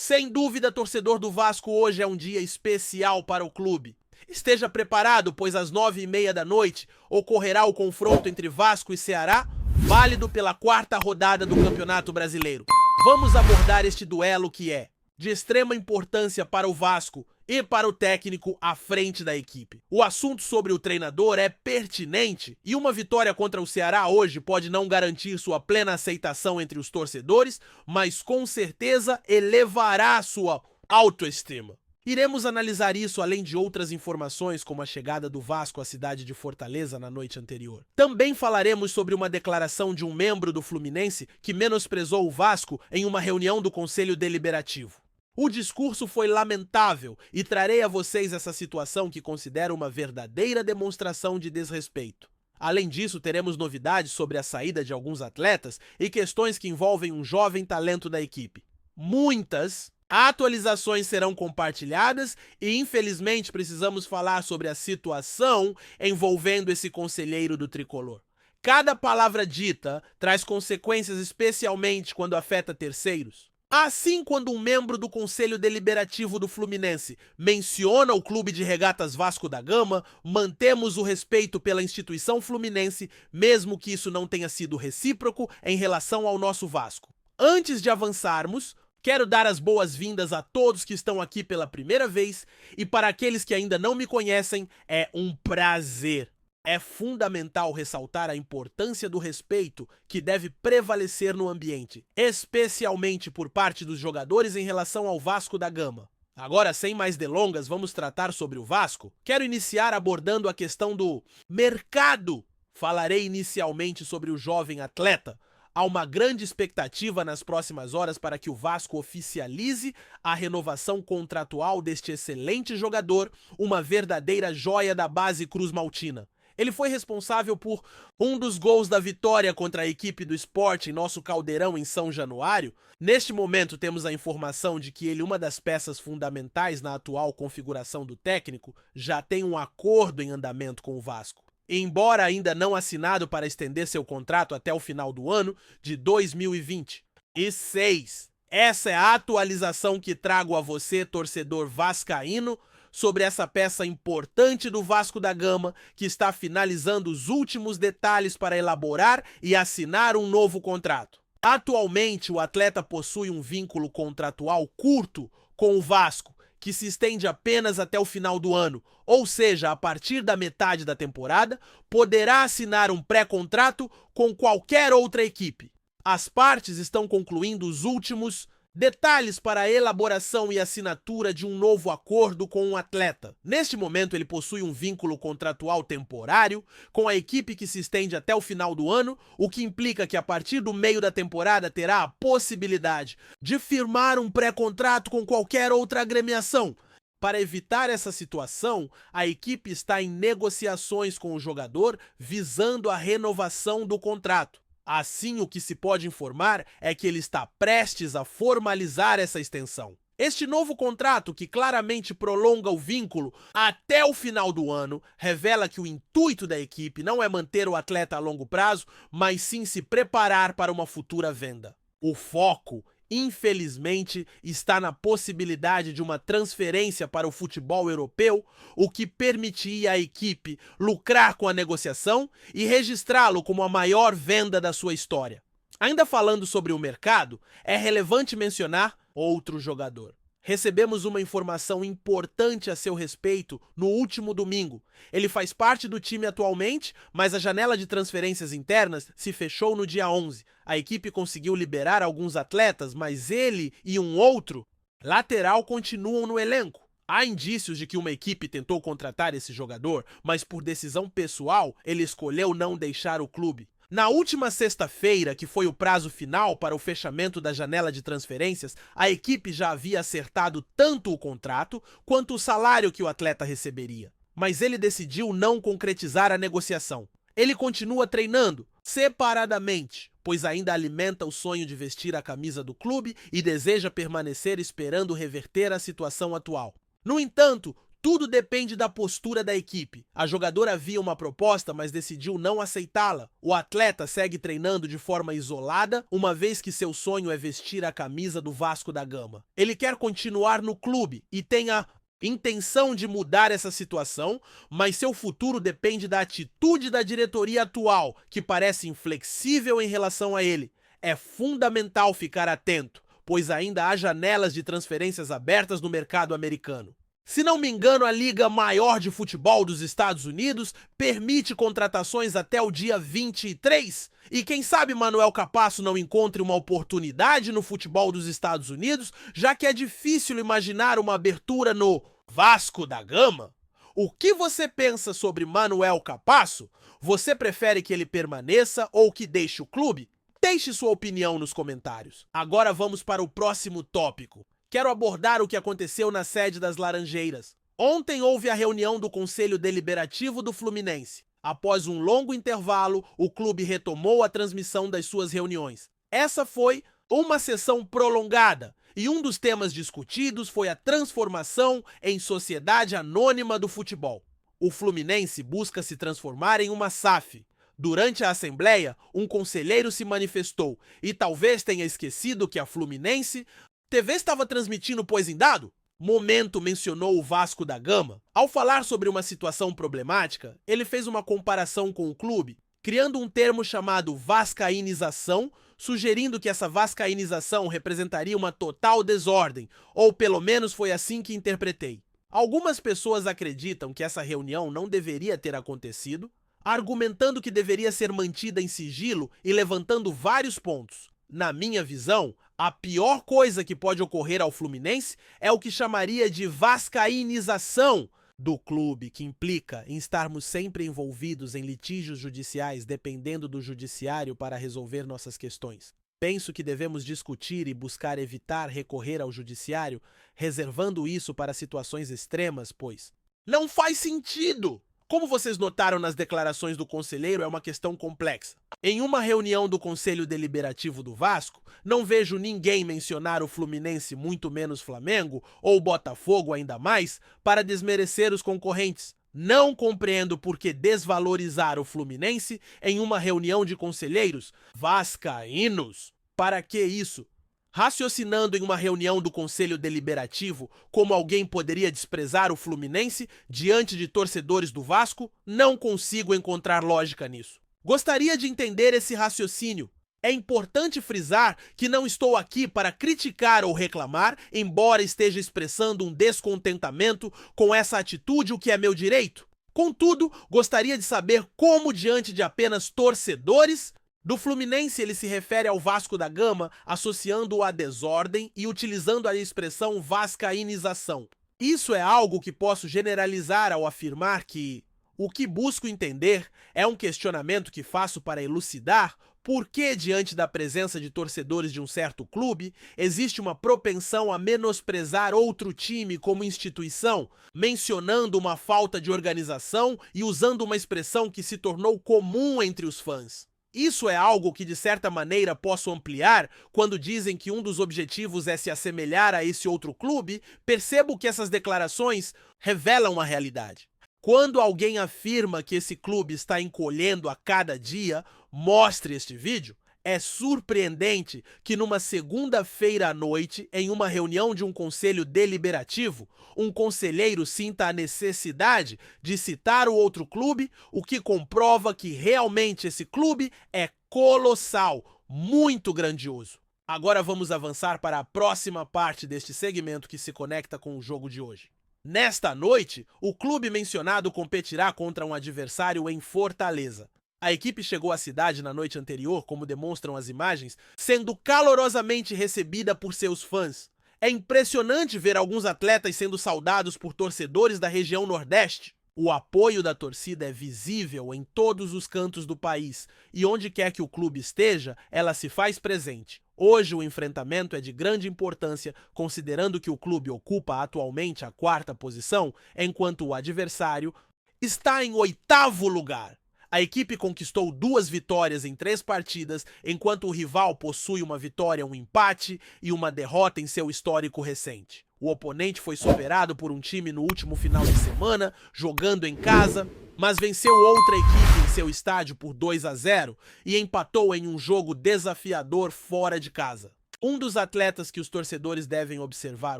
Sem dúvida, torcedor do Vasco, hoje é um dia especial para o clube. Esteja preparado, pois às 9h30 da noite ocorrerá o confronto entre Vasco e Ceará, válido pela 4ª rodada do Campeonato Brasileiro. Vamos abordar este duelo que é de extrema importância para o Vasco e para o técnico à frente da equipe. O assunto sobre o treinador é pertinente e uma vitória contra o Ceará hoje pode não garantir sua plena aceitação entre os torcedores, mas com certeza elevará sua autoestima. Iremos analisar isso além de outras informações, como a chegada do Vasco à cidade de Fortaleza na noite anterior. Também falaremos sobre uma declaração de um membro do Fluminense que menosprezou o Vasco em uma reunião do Conselho Deliberativo. O discurso foi lamentável e trarei a vocês essa situação que considero uma verdadeira demonstração de desrespeito. Além disso, teremos novidades sobre a saída de alguns atletas e questões que envolvem um jovem talento da equipe. Muitas atualizações serão compartilhadas e, infelizmente, precisamos falar sobre a situação envolvendo esse conselheiro do tricolor. Cada palavra dita traz consequências, especialmente quando afeta terceiros. Assim, quando um membro do Conselho Deliberativo do Fluminense menciona o Clube de Regatas Vasco da Gama, mantemos o respeito pela instituição fluminense, mesmo que isso não tenha sido recíproco em relação ao nosso Vasco. Antes de avançarmos, quero dar as boas-vindas a todos que estão aqui pela primeira vez e para aqueles que ainda não me conhecem, é um prazer. É fundamental ressaltar a importância do respeito que deve prevalecer no ambiente, especialmente por parte dos jogadores em relação ao Vasco da Gama. Agora, sem mais delongas, vamos tratar sobre o Vasco. Quero iniciar abordando a questão do mercado. Falarei inicialmente sobre o jovem atleta. Há uma grande expectativa nas próximas horas para que o Vasco oficialize a renovação contratual deste excelente jogador, uma verdadeira joia da base cruz-maltina. Ele foi responsável por um dos gols da vitória contra a equipe do Sport em nosso Caldeirão em São Januário. Neste momento temos a informação de que ele, uma das peças fundamentais na atual configuração do técnico, já tem um acordo em andamento com o Vasco. Embora ainda não assinado para estender seu contrato até o final do ano de 2026. Essa é a atualização que trago a você, torcedor vascaíno, sobre essa peça importante do Vasco da Gama, que está finalizando os últimos detalhes para elaborar e assinar um novo contrato. Atualmente, o atleta possui um vínculo contratual curto com o Vasco, que se estende apenas até o final do ano, ou seja, a partir da metade da temporada, poderá assinar um pré-contrato com qualquer outra equipe. As partes estão concluindo os últimos detalhes para a elaboração e assinatura de um novo acordo com o atleta. Neste momento, ele possui um vínculo contratual temporário com a equipe que se estende até o final do ano, o que implica que a partir do meio da temporada terá a possibilidade de firmar um pré-contrato com qualquer outra agremiação. Para evitar essa situação, a equipe está em negociações com o jogador visando a renovação do contrato. Assim, o que se pode informar é que ele está prestes a formalizar essa extensão. Este novo contrato, que claramente prolonga o vínculo até o final do ano, revela que o intuito da equipe não é manter o atleta a longo prazo, mas sim se preparar para uma futura venda. O foco, infelizmente, está na possibilidade de uma transferência para o futebol europeu, o que permitiria à equipe lucrar com a negociação e registrá-lo como a maior venda da sua história. Ainda falando sobre o mercado, é relevante mencionar outro jogador. Recebemos uma informação importante a seu respeito no último domingo. Ele faz parte do time atualmente, mas a janela de transferências internas se fechou no dia 11. A equipe conseguiu liberar alguns atletas, mas ele e um outro lateral continuam no elenco. Há indícios de que uma equipe tentou contratar esse jogador, mas por decisão pessoal, ele escolheu não deixar o clube. Na última sexta-feira, que foi o prazo final para o fechamento da janela de transferências, a equipe já havia acertado tanto o contrato quanto o salário que o atleta receberia. Mas ele decidiu não concretizar a negociação. Ele continua treinando separadamente, pois ainda alimenta o sonho de vestir a camisa do clube e deseja permanecer esperando reverter a situação atual. No entanto, Tudo depende da postura da equipe. A jogadora havia uma proposta, mas decidiu não aceitá-la. O atleta segue treinando de forma isolada, uma vez que seu sonho é vestir a camisa do Vasco da Gama. Ele quer continuar no clube e tem a intenção de mudar essa situação, mas seu futuro depende da atitude da diretoria atual, que parece inflexível em relação a ele. É fundamental ficar atento, pois ainda há janelas de transferências abertas no mercado americano. Se não me engano, a liga maior de futebol dos Estados Unidos permite contratações até o dia 23. E quem sabe Manuel Capasso não encontre uma oportunidade no futebol dos Estados Unidos, já que é difícil imaginar uma abertura no Vasco da Gama. O que você pensa sobre Manuel Capasso? Você prefere que ele permaneça ou que deixe o clube? Deixe sua opinião nos comentários. Agora vamos para o próximo tópico. Quero abordar o que aconteceu na sede das Laranjeiras. Ontem houve a reunião do Conselho Deliberativo do Fluminense. Após um longo intervalo, o clube retomou a transmissão das suas reuniões. Essa foi uma sessão prolongada e um dos temas discutidos foi a transformação em sociedade anônima do futebol. O Fluminense busca se transformar em uma SAF. Durante a assembleia, um conselheiro se manifestou e talvez tenha esquecido que a Fluminense TV estava transmitindo Pois em Dado? Momento mencionou o Vasco da Gama. Ao falar sobre uma situação problemática, ele fez uma comparação com o clube, criando um termo chamado vascaínização, sugerindo que essa vascaínização representaria uma total desordem, ou pelo menos foi assim que interpretei. Algumas pessoas acreditam que essa reunião não deveria ter acontecido, argumentando que deveria ser mantida em sigilo e levantando vários pontos. Na minha visão, a pior coisa que pode ocorrer ao Fluminense é o que chamaria de vascaínização do clube, que implica em estarmos sempre envolvidos em litígios judiciais dependendo do judiciário para resolver nossas questões. Penso que devemos discutir e buscar evitar recorrer ao judiciário, reservando isso para situações extremas, pois não faz sentido! Como vocês notaram nas declarações do conselheiro, é uma questão complexa. Em uma reunião do Conselho Deliberativo do Vasco, não vejo ninguém mencionar o Fluminense, muito menos Flamengo, ou Botafogo ainda mais, para desmerecer os concorrentes. Não compreendo por que desvalorizar o Fluminense em uma reunião de conselheiros vascaínos. Para que isso? Raciocinando em uma reunião do Conselho Deliberativo como alguém poderia desprezar o Fluminense diante de torcedores do Vasco, não consigo encontrar lógica nisso. Gostaria de entender esse raciocínio. É importante frisar que não estou aqui para criticar ou reclamar, embora esteja expressando um descontentamento com essa atitude, o que é meu direito. Contudo, gostaria de saber como, diante de apenas torcedores do Fluminense, ele se refere ao Vasco da Gama, associando-o à desordem e utilizando a expressão vascaínização. Isso é algo que posso generalizar ao afirmar que o que busco entender é um questionamento que faço para elucidar por que, diante da presença de torcedores de um certo clube, existe uma propensão a menosprezar outro time como instituição, mencionando uma falta de organização e usando uma expressão que se tornou comum entre os fãs. Isso é algo que, de certa maneira, posso ampliar quando dizem que um dos objetivos é se assemelhar a esse outro clube. Percebo que essas declarações revelam a realidade. Quando alguém afirma que esse clube está encolhendo a cada dia, mostre este vídeo. É surpreendente que numa segunda-feira à noite, em uma reunião de um conselho deliberativo, um conselheiro sinta a necessidade de citar o outro clube, o que comprova que realmente esse clube é colossal, muito grandioso. Agora vamos avançar para a próxima parte deste segmento que se conecta com o jogo de hoje. Nesta noite, o clube mencionado competirá contra um adversário em Fortaleza. A equipe chegou à cidade na noite anterior, como demonstram as imagens, sendo calorosamente recebida por seus fãs. É impressionante ver alguns atletas sendo saudados por torcedores da região Nordeste. O apoio da torcida é visível em todos os cantos do país e onde quer que o clube esteja, ela se faz presente. Hoje o enfrentamento é de grande importância, considerando que o clube ocupa atualmente a 4ª posição, enquanto o adversário está em 8º lugar. A equipe conquistou 2 vitórias em 3 partidas, enquanto o rival possui uma vitória, um empate e uma derrota em seu histórico recente. O oponente foi superado por um time no último final de semana, jogando em casa, mas venceu outra equipe em seu estádio por 2-0 e empatou em um jogo desafiador fora de casa. Um dos atletas que os torcedores devem observar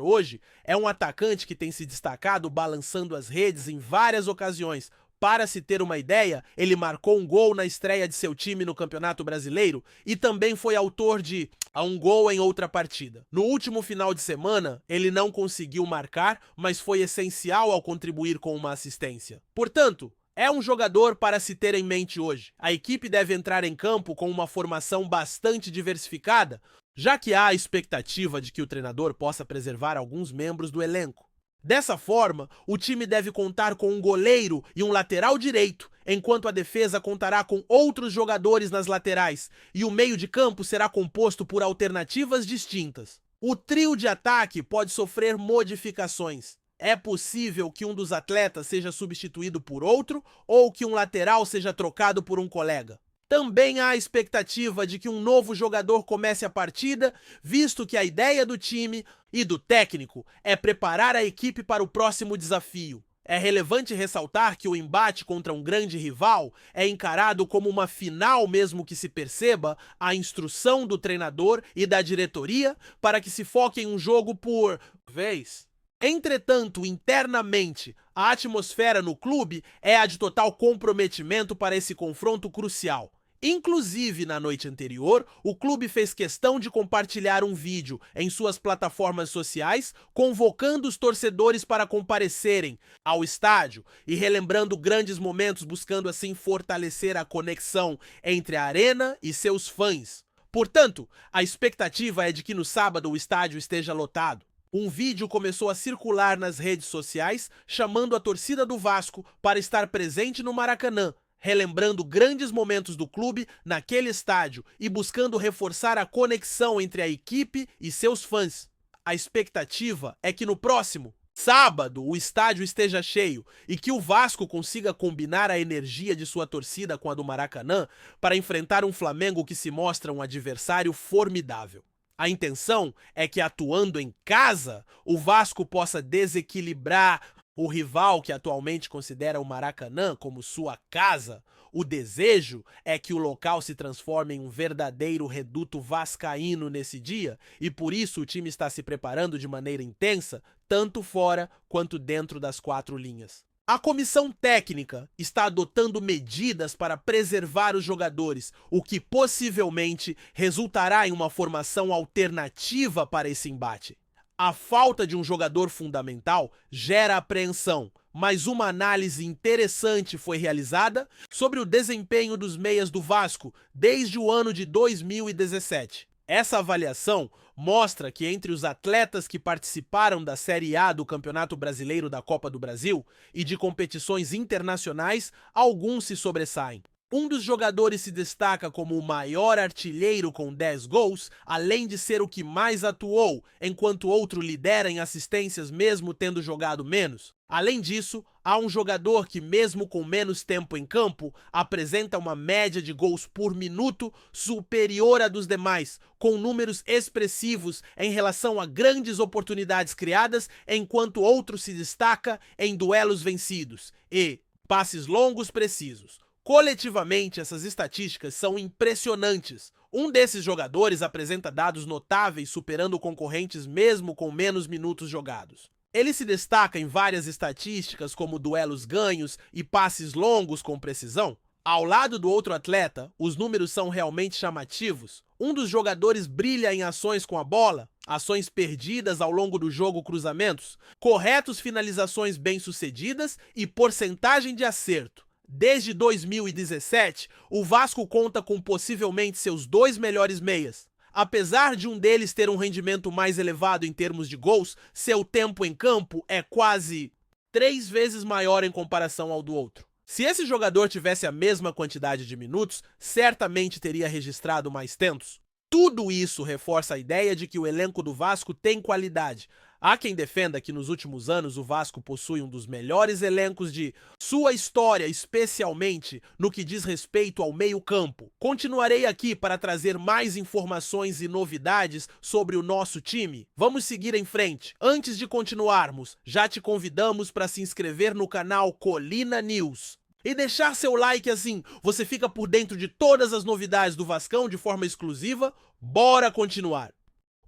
hoje é um atacante que tem se destacado balançando as redes em várias ocasiões. Para se ter uma ideia, ele marcou um gol na estreia de seu time no Campeonato Brasileiro e também foi autor de um gol em outra partida. No último final de semana, ele não conseguiu marcar, mas foi essencial ao contribuir com uma assistência. Portanto, é um jogador para se ter em mente hoje. A equipe deve entrar em campo com uma formação bastante diversificada, já que há a expectativa de que o treinador possa preservar alguns membros do elenco. Dessa forma, o time deve contar com um goleiro e um lateral direito, enquanto a defesa contará com outros jogadores nas laterais, e o meio de campo será composto por alternativas distintas. O trio de ataque pode sofrer modificações. É possível que um dos atletas seja substituído por outro ou que um lateral seja trocado por um colega. Também há a expectativa de que um novo jogador comece a partida, visto que a ideia do time e do técnico é preparar a equipe para o próximo desafio. É relevante ressaltar que o embate contra um grande rival é encarado como uma final, mesmo que se perceba a instrução do treinador e da diretoria para que se foque em um jogo por vez. Entretanto, internamente, a atmosfera no clube é a de total comprometimento para esse confronto crucial. Inclusive, na noite anterior, o clube fez questão de compartilhar um vídeo em suas plataformas sociais, convocando os torcedores para comparecerem ao estádio e relembrando grandes momentos, buscando assim fortalecer a conexão entre a arena e seus fãs. Portanto, a expectativa é de que no sábado o estádio esteja lotado. Um vídeo começou a circular nas redes sociais, chamando a torcida do Vasco para estar presente no Maracanã, relembrando grandes momentos do clube naquele estádio e buscando reforçar a conexão entre a equipe e seus fãs. A expectativa é que no próximo sábado o estádio esteja cheio e que o Vasco consiga combinar a energia de sua torcida com a do Maracanã para enfrentar um Flamengo que se mostra um adversário formidável. A intenção é que, atuando em casa, o Vasco possa desequilibrar o rival que atualmente considera o Maracanã como sua casa. O desejo é que o local se transforme em um verdadeiro reduto vascaíno nesse dia, e por isso o time está se preparando de maneira intensa, tanto fora quanto dentro das 4 linhas. A comissão técnica está adotando medidas para preservar os jogadores, o que possivelmente resultará em uma formação alternativa para esse embate. A falta de um jogador fundamental gera apreensão, mas uma análise interessante foi realizada sobre o desempenho dos meias do Vasco desde o ano de 2017. Essa avaliação mostra que entre os atletas que participaram da Série A do Campeonato Brasileiro da Copa do Brasil e de competições internacionais, alguns se sobressaem. Um dos jogadores se destaca como o maior artilheiro com 10 gols, além de ser o que mais atuou, enquanto outro lidera em assistências mesmo tendo jogado menos. Além disso, há um jogador que, mesmo com menos tempo em campo, apresenta uma média de gols por minuto superior à dos demais, com números expressivos em relação a grandes oportunidades criadas, enquanto outro se destaca em duelos vencidos e passes longos precisos. Coletivamente, essas estatísticas são impressionantes. Um desses jogadores apresenta dados notáveis, superando concorrentes mesmo com menos minutos jogados. Ele se destaca em várias estatísticas, como duelos ganhos e passes longos com precisão. Ao lado do outro atleta, os números são realmente chamativos. Um dos jogadores brilha em ações com a bola, ações perdidas ao longo do jogo, cruzamentos, corretos, finalizações bem-sucedidas e porcentagem de acerto. Desde 2017, o Vasco conta com possivelmente seus 2 melhores meias. Apesar de um deles ter um rendimento mais elevado em termos de gols, seu tempo em campo é quase 3 vezes maior em comparação ao do outro. Se esse jogador tivesse a mesma quantidade de minutos, certamente teria registrado mais tentos. Tudo isso reforça a ideia de que o elenco do Vasco tem qualidade, Há quem defenda que nos últimos anos o Vasco possui um dos melhores elencos de sua história, especialmente no que diz respeito ao meio-campo. Continuarei aqui para trazer mais informações e novidades sobre o nosso time. Vamos seguir em frente. Antes de continuarmos, já te convidamos para se inscrever no canal Colina News e deixar seu like, assim você fica por dentro de todas as novidades do Vascão de forma exclusiva. Bora continuar!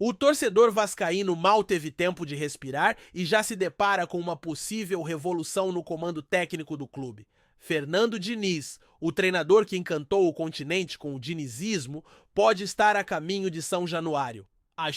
O torcedor vascaíno mal teve tempo de respirar e já se depara com uma possível revolução no comando técnico do clube. Fernando Diniz, o treinador que encantou o continente com o dinizismo, pode estar a caminho de São Januário. A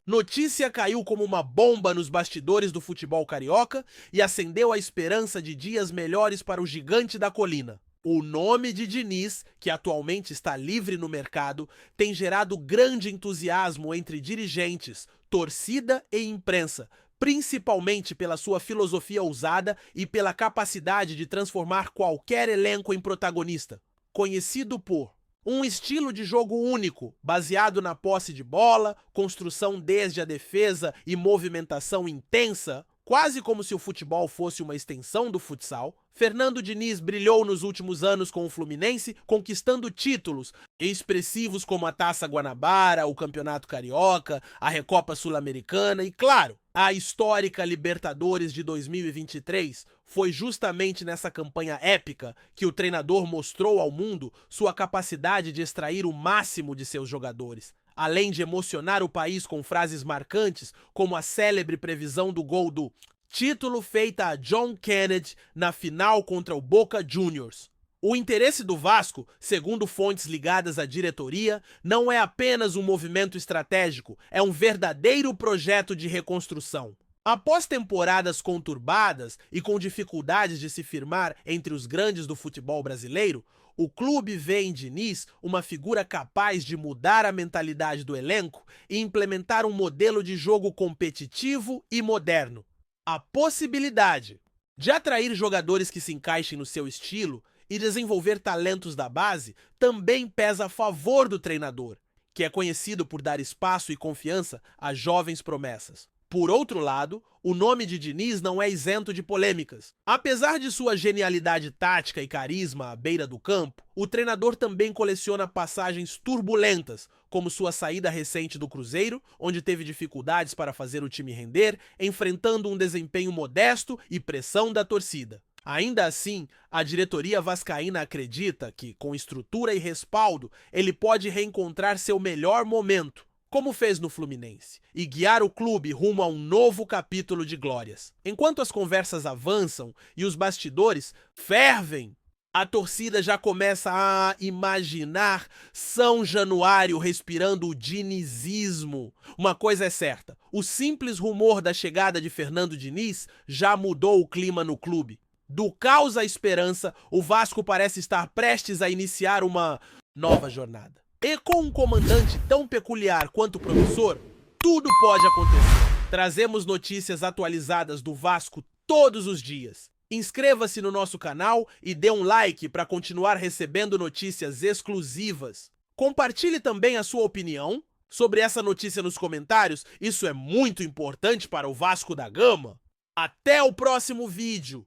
notícia caiu como uma bomba nos bastidores do futebol carioca e acendeu a esperança de dias melhores para o gigante da colina. O nome de Diniz, que atualmente está livre no mercado, tem gerado grande entusiasmo entre dirigentes, torcida e imprensa, principalmente pela sua filosofia ousada e pela capacidade de transformar qualquer elenco em protagonista. Conhecido por um estilo de jogo único, baseado na posse de bola, construção desde a defesa e movimentação intensa, quase como se o futebol fosse uma extensão do futsal, Fernando Diniz brilhou nos últimos anos com o Fluminense, conquistando títulos expressivos como a Taça Guanabara, o Campeonato Carioca, a Recopa Sul-Americana e, claro, a histórica Libertadores de 2023. Foi justamente nessa campanha épica que o treinador mostrou ao mundo sua capacidade de extrair o máximo de seus jogadores. Além de emocionar o país com frases marcantes, como a célebre previsão do gol do título feita a John Kennedy na final contra o Boca Juniors. O interesse do Vasco, segundo fontes ligadas à diretoria, não é apenas um movimento estratégico, é um verdadeiro projeto de reconstrução. Após temporadas conturbadas e com dificuldades de se firmar entre os grandes do futebol brasileiro, o clube vê em Diniz uma figura capaz de mudar a mentalidade do elenco e implementar um modelo de jogo competitivo e moderno. A possibilidade de atrair jogadores que se encaixem no seu estilo e desenvolver talentos da base também pesa a favor do treinador, que é conhecido por dar espaço e confiança a jovens promessas. Por outro lado, o nome de Diniz não é isento de polêmicas. Apesar de sua genialidade tática e carisma à beira do campo, o treinador também coleciona passagens turbulentas, como sua saída recente do Cruzeiro, onde teve dificuldades para fazer o time render, enfrentando um desempenho modesto e pressão da torcida. Ainda assim, a diretoria vascaína acredita que, com estrutura e respaldo, ele pode reencontrar seu melhor momento, como fez no Fluminense, e guiar o clube rumo a um novo capítulo de glórias. Enquanto as conversas avançam e os bastidores fervem, a torcida já começa a imaginar São Januário respirando o dinizismo. Uma coisa é certa, o simples rumor da chegada de Fernando Diniz já mudou o clima no clube. Do caos à esperança, o Vasco parece estar prestes a iniciar uma nova jornada. E com um comandante tão peculiar quanto promissor, tudo pode acontecer. Trazemos notícias atualizadas do Vasco todos os dias. Inscreva-se no nosso canal e dê um like para continuar recebendo notícias exclusivas. Compartilhe também a sua opinião sobre essa notícia nos comentários, isso é muito importante para o Vasco da Gama. Até o próximo vídeo!